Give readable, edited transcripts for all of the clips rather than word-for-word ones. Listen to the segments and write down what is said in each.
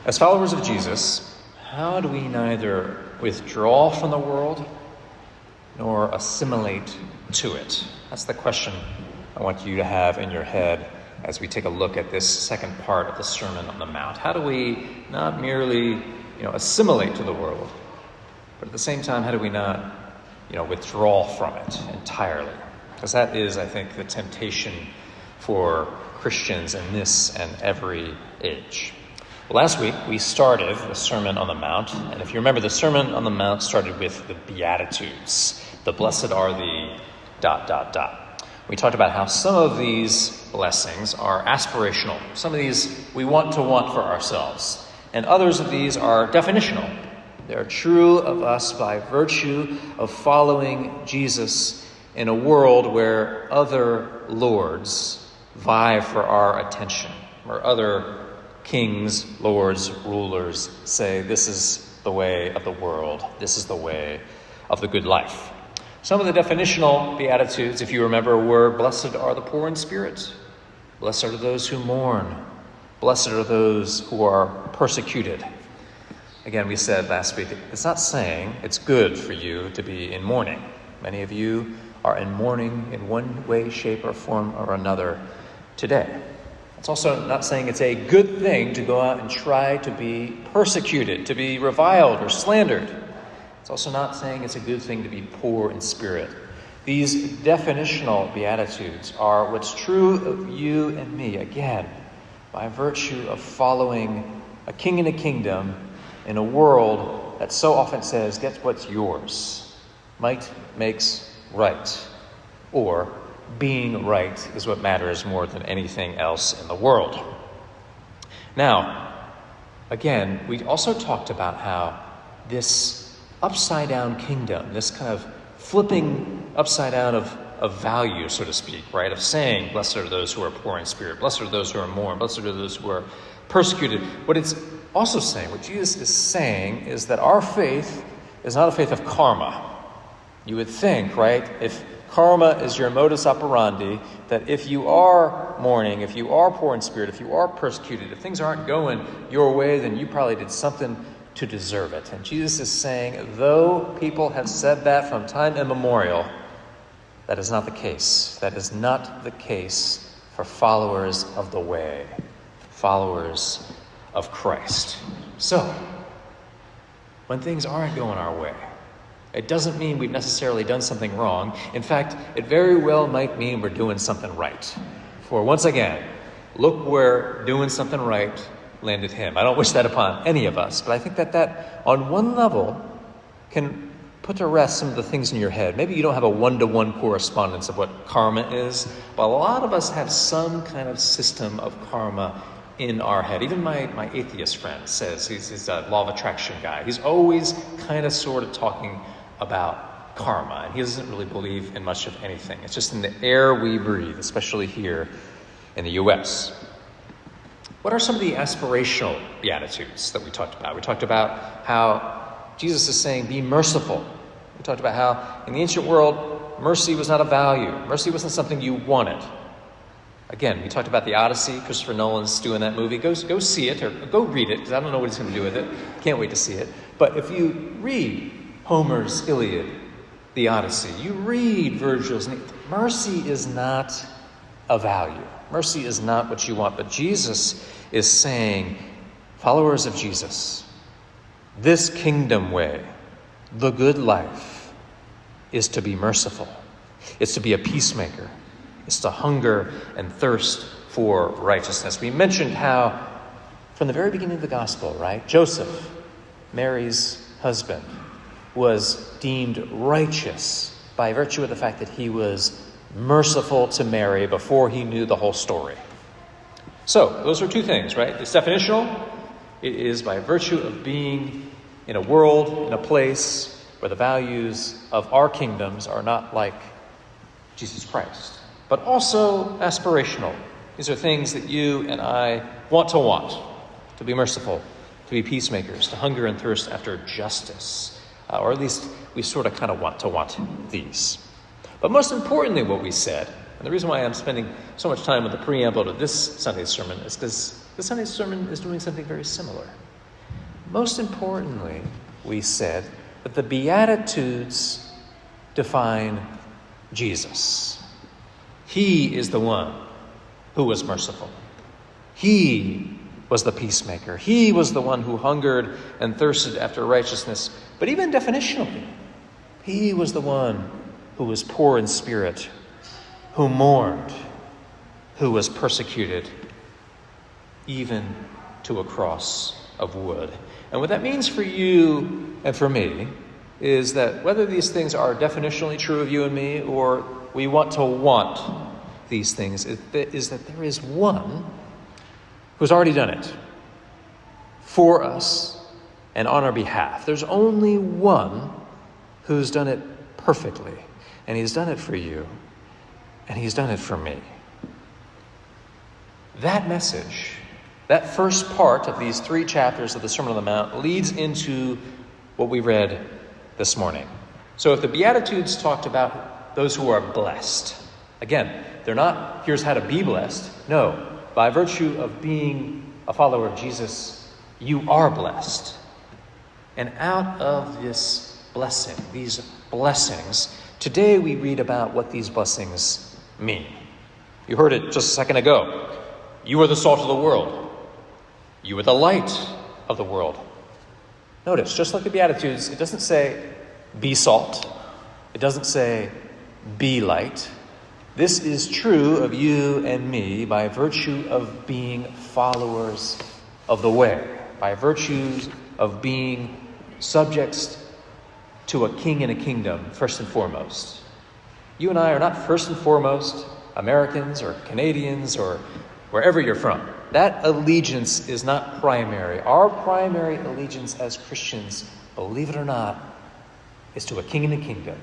As followers of Jesus, how do we neither withdraw from the world nor assimilate to it? That's the question I want you to have in your head as we take a look at this second part of the Sermon on the Mount. How do we not merely, assimilate to the world, but at the same time, how do we not, withdraw from it entirely? Because that is, I think, the temptation for Christians in this and every age. Well, last week, we started the Sermon on the Mount, and if you remember, the Sermon on the Mount started with the Beatitudes. The blessed are the ... We talked about how some of these blessings are aspirational. Some of these we want for ourselves. And others of these are definitional. They are true of us by virtue of following Jesus in a world where other lords vie for our attention, where other kings, lords, rulers say, this is the way of the world, this is the way of the good life. Some of the definitional Beatitudes, if you remember, were, blessed are the poor in spirit, blessed are those who mourn, blessed are those who are persecuted. Again, we said last week, it's not saying it's good for you to be in mourning. Many of you are in mourning in one way, shape, or form or another today. It's also not saying it's a good thing to go out and try to be persecuted, to be reviled or slandered. It's also not saying it's a good thing to be poor in spirit. These definitional Beatitudes are what's true of you and me, again, by virtue of following a king and a kingdom in a world that so often says, get what's yours. Might makes right. Or being right is what matters more than anything else in the world. Now, again, we also talked about how this upside-down kingdom, this kind of flipping upside down of value, so to speak, right? Of saying, blessed are those who are poor in spirit, blessed are those who are mourn, blessed are those who are persecuted. What it's also saying, what Jesus is saying, is that our faith is not a faith of karma. You would think, right, if karma is your modus operandi, that if you are mourning, if you are poor in spirit, if you are persecuted, if things aren't going your way, then you probably did something to deserve it. And Jesus is saying, though people have said that from time immemorial, that is not the case. That is not the case for followers of the way, followers of Christ. So, when things aren't going our way, it doesn't mean we've necessarily done something wrong. In fact, it very well might mean we're doing something right. For once again, look where doing something right landed him. I don't wish that upon any of us, but I think that on one level can put to rest some of the things in your head. Maybe you don't have a one-to-one correspondence of what karma is, but a lot of us have some kind of system of karma in our head. Even my atheist friend says, he's a law of attraction guy. He's always kind of sort of talking about karma, and he doesn't really believe in much of anything. It's just in the air we breathe, especially here in the U.S. What are some of the aspirational Beatitudes that we talked about? We talked about how Jesus is saying, be merciful. We talked about how in the ancient world, mercy was not a value. Mercy wasn't something you wanted. Again, we talked about the Odyssey. Christopher Nolan's doing that movie. Go see it, or go read it, because I don't know what he's going to do with it. Can't wait to see it. But if you read Homer's Iliad, the Odyssey, you read Virgil's, mercy is not a value. Mercy is not what you want. But Jesus is saying, followers of Jesus, this kingdom way, the good life, is to be merciful. It's to be a peacemaker. It's to hunger and thirst for righteousness. We mentioned how, from the very beginning of the gospel, right, Joseph, Mary's husband, was deemed righteous by virtue of the fact that he was merciful to Mary before he knew the whole story. So, those are two things, right? It's definitional. It is by virtue of being in a world, in a place where the values of our kingdoms are not like Jesus Christ. But also aspirational. These are things that you and I want, to be merciful, to be peacemakers, to hunger and thirst after justice. Or at least we sort of kind of want these. But most importantly, what we said, and the reason why I'm spending so much time with the preamble to this Sunday's sermon is because this Sunday's sermon is doing something very similar. most importantly, we said that the Beatitudes define Jesus. He is the one who was merciful. He was the peacemaker. He was the one who hungered and thirsted after righteousness. But even definitionally, he was the one who was poor in spirit, who mourned, who was persecuted, even to a cross of wood. And what that means for you and for me is that whether these things are definitionally true of you and me, or we want to want these things, is that there is one who's already done it for us and on our behalf. There's only one who's done it perfectly, and he's done it for you, and he's done it for me. That message, that first part of these 3 chapters of the Sermon on the Mount, leads into what we read this morning. So if the Beatitudes talked about those who are blessed, again, they're not, here's how to be blessed. No, by virtue of being a follower of Jesus, you are blessed. And out of this blessing, these blessings, today we read about what these blessings mean. You heard it just a second ago. You are the salt of the world. You are the light of the world. Notice, just like the Beatitudes, it doesn't say, be salt. It doesn't say, be light. This is true of you and me by virtue of being followers of the way, by virtue of being subjects to a king and a kingdom, first and foremost. You and I are not first and foremost Americans or Canadians or wherever you're from. That allegiance is not primary. Our primary allegiance as Christians, believe it or not, is to a king and a kingdom.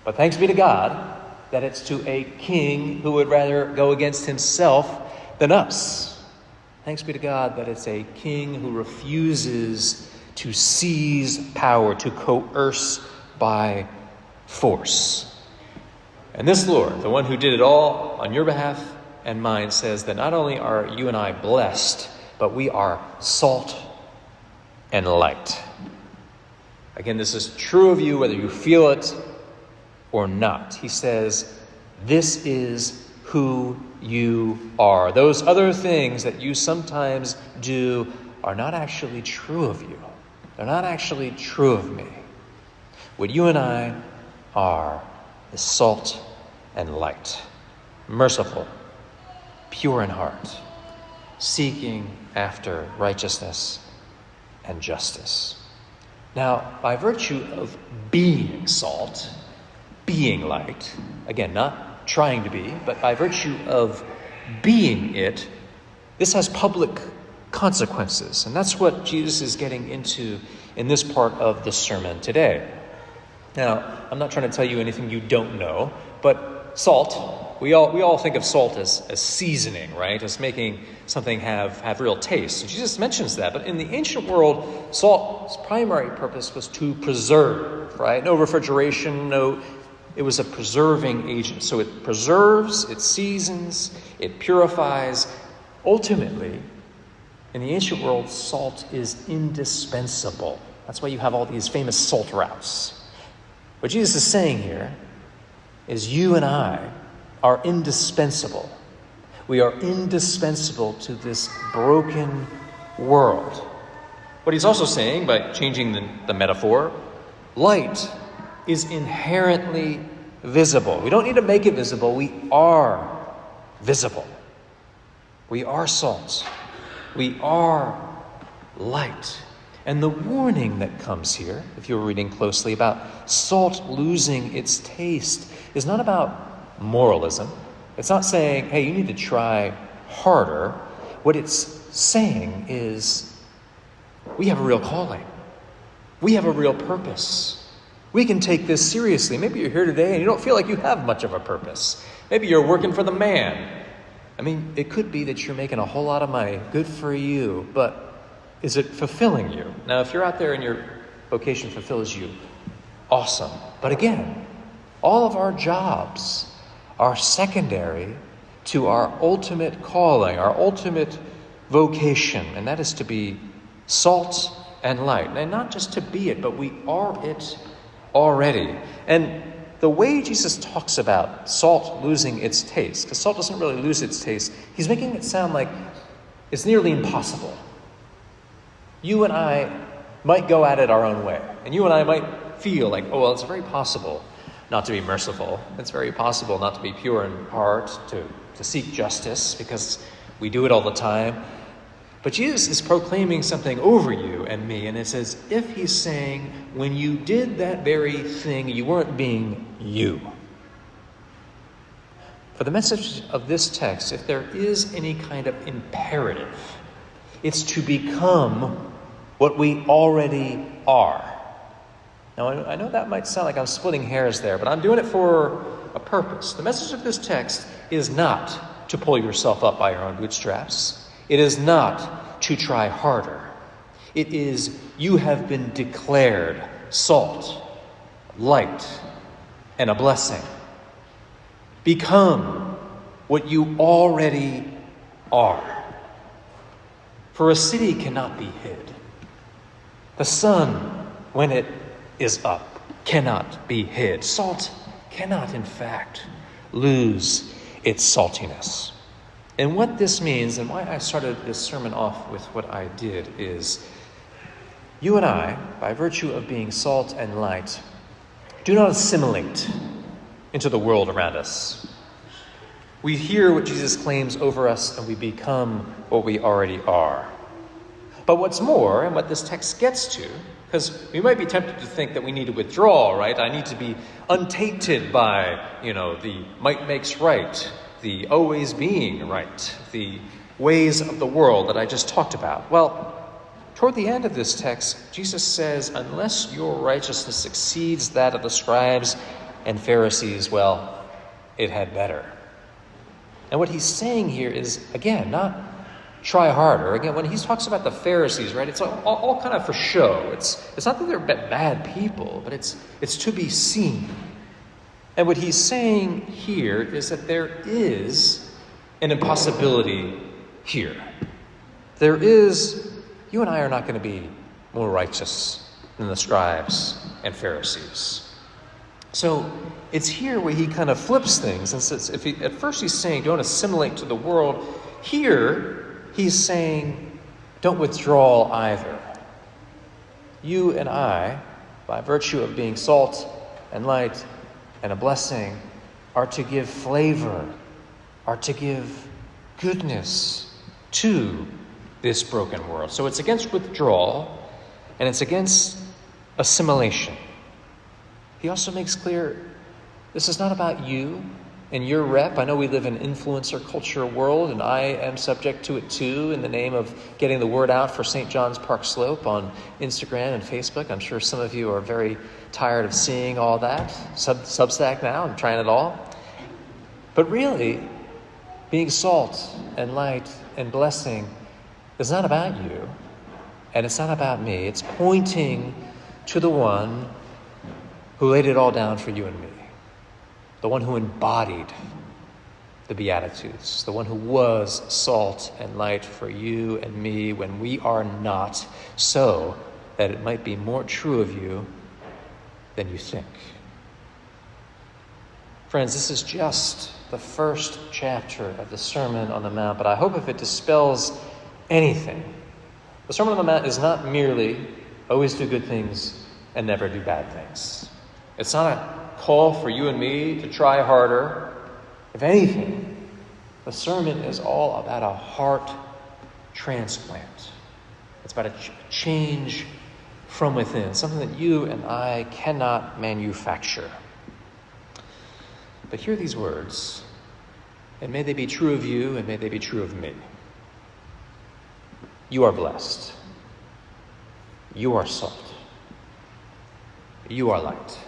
But thanks be to God that it's to a king who would rather go against himself than us. Thanks be to God that it's a king who refuses to seize power, to coerce by force. And this Lord, the one who did it all on your behalf and mine, says that not only are you and I blessed, but we are salt and light. Again, this is true of you whether you feel it or not. He says, this is who you are. Those other things that you sometimes do are not actually true of you. They're not actually true of me. What you and I are is salt and light, merciful, pure in heart, seeking after righteousness and justice. Now, by virtue of being salt, being light, again, not trying to be, but by virtue of being it, this has public consequences. And that's what Jesus is getting into in this part of the sermon today. Now, I'm not trying to tell you anything you don't know, but salt, we all think of salt as seasoning, right? As making something have real taste. And Jesus mentions that, but in the ancient world, salt's primary purpose was to preserve, right? No refrigeration, it was a preserving agent. So it preserves, it seasons, it purifies. Ultimately, in the ancient world, salt is indispensable. That's why you have all these famous salt routes. What Jesus is saying here is you and I are indispensable. We are indispensable to this broken world. What he's also saying, by changing the metaphor, light is inherently visible. We don't need to make it visible. We are visible. We are salt. We are light. And the warning that comes here, if you're reading closely, about salt losing its taste is not about moralism. It's not saying, hey, you need to try harder. What it's saying is we have a real calling. We have a real purpose. We can take this seriously. Maybe you're here today and you don't feel like you have much of a purpose. Maybe you're working for the man. I mean, it could be that you're making a whole lot of money. Good for you. But is it fulfilling you? Now, if you're out there and your vocation fulfills you, awesome. But again, all of our jobs are secondary to our ultimate calling, our ultimate vocation, and that is to be salt and light. And not just to be it, but we are it already. And the way Jesus talks about salt losing its taste, because salt doesn't really lose its taste, he's making it sound like it's nearly impossible. You and I might go at it our own way. And you and I might feel like, oh, well, it's very possible not to be merciful. It's very possible not to be pure in heart, to seek justice, because we do it all the time. But Jesus is proclaiming something over you and me, and it's as if he's saying, when you did that very thing, you weren't being you. For the message of this text, if there is any kind of imperative, it's to become what we already are. Now, I know that might sound like I'm splitting hairs there, but I'm doing it for a purpose. The message of this text is not to pull yourself up by your own bootstraps. It is not to try harder. It is you have been declared salt, light, and a blessing. Become what you already are. For a city cannot be hid. The sun, when it is up, cannot be hid. Salt cannot, in fact, lose its saltiness. And what this means, and why I started this sermon off with what I did, is you and I, by virtue of being salt and light, do not assimilate into the world around us. We hear what Jesus claims over us, and we become what we already are. But what's more, and what this text gets to, because we might be tempted to think that we need to withdraw, right? I need to be untainted by, the might makes right, the always being right, the ways of the world that I just talked about. Well, toward the end of this text, Jesus says, unless your righteousness exceeds that of the scribes and Pharisees, well, it had better. And what he's saying here is, again, not try harder. Again, when he talks about the Pharisees, right, it's all kind of for show. It's not that they're bad people, but it's to be seen. And what he's saying here is that there is an impossibility here. You and I are not going to be more righteous than the scribes and Pharisees. So it's here where he kind of flips things and says, at first he's saying don't assimilate to the world. Here he's saying don't withdraw either. You and I, by virtue of being salt and light and a blessing, are to give flavor, are to give goodness to this broken world. So it's against withdrawal and it's against assimilation. He also makes clear this is not about you and your rep. I know we live in an influencer culture world, and I am subject to it too in the name of getting the word out for St. John's Park Slope on Instagram and Facebook. I'm sure some of you are very tired of seeing all that. Substack now, I'm trying it all. But really, being salt and light and blessing is not about you, and it's not about me. It's pointing to the one who laid it all down for you and me, the one who embodied the Beatitudes, the one who was salt and light for you and me when we are not, so that it might be more true of you than you think. Friends, this is just the first chapter of the Sermon on the Mount, but I hope if it dispels anything, the Sermon on the Mount is not merely always do good things and never do bad things. It's not a call for you and me to try harder. If anything, the sermon is all about a heart transplant. It's about a change from within, something that you and I cannot manufacture. But hear these words, and may they be true of you, and may they be true of me. You are blessed. You are salt. You are light.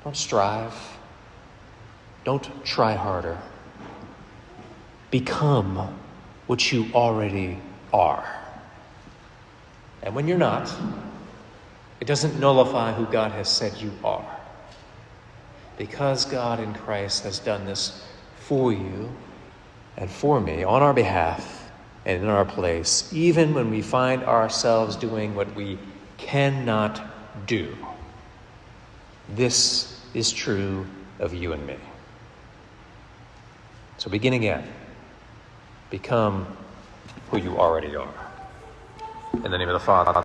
Don't strive. Don't try harder. Become what you already are. And when you're not, it doesn't nullify who God has said you are. Because God in Christ has done this for you and for me on our behalf, and in our place, even when we find ourselves doing what we cannot do. This is true of you and me. So begin again. Become who you already are. In the name of the Father,